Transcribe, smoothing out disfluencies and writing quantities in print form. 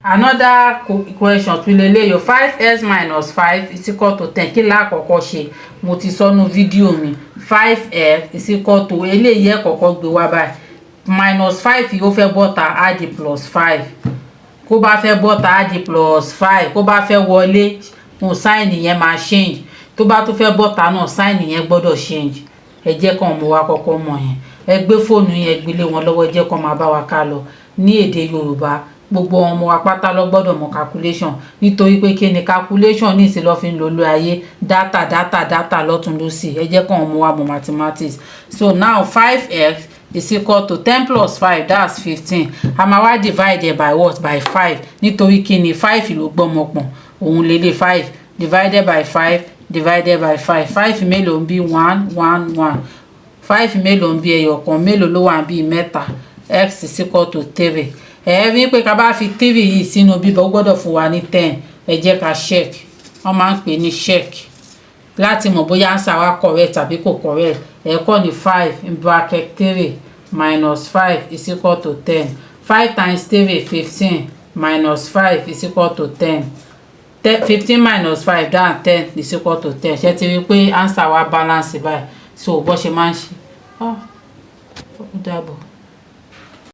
Another question tún lélẹ̀ yọ 5x minus 5 is equal to 10. Kí la kọ́kọ́ ṣe? Mo ti sọ nínú fídíò mi 5x is equal to eléyìí ẹ kọ́kọ́ gbé wá báyìí minus 5 yìí ó fẹ́ bọ́ta add plus 5 kó bá fẹ́ bọ́ta add plus 5 kó bá fẹ́ wọlé mo sign yẹn máa change tó bá tún fẹ́ bọ́ta náà sign yẹn gbọ́dọ̀ change. Ẹ jẹ́ kàn mo wá kọ́kọ́ mọ̀ yẹn ẹ gbé fóònù yẹn gbélé wọn lọ́wọ́ ẹ jẹ́ kàn máa bá wa ká lọ ní èdè Yorùbá gbogbo ọmọ wa pátá ló gbọ́dọ̀ mọ̀ calculation nítorí pé kí ni calculation ní ìsìn lọ fi ń lò ló ayé data lọ́tún lósì ẹ jẹ́ kàn mo wá mọ̀ mathematics. So now 5x is equal to 10 plus 5 that's 15. A máa wá divide by what? By 5 nítorí kí ni 5 ló gbọ́mọ pọ̀n òun lélẹ̀ 5 divided by 5 divided by 5 5 mélòó ń bí 1 1 1 5 mélòó ń bí ẹyọ kan mélòó ló wà ń bí mẹ́ta x is equal to 3. Ẹ rí pé ká bá fi 3 yìí sínú bíbọ̀ ó gbọ́dọ̀ fún wa ní 10. Ẹ jẹ́ ká check wọ́n máa ń pè ní check láti mọ̀ bóyá answer wa correct tàbí kò correct. Ẹ kọ́ ni 5 in bracket 3 minus 5 is equal to 10. 5 times 3 15 minus 5 is equal to 10. 15 minus 5 that's 10 is equal to 10. Ṣé ti rí pé answer wa balance báyìí so bó ṣe máa ń ṣe ó dàbọ̀.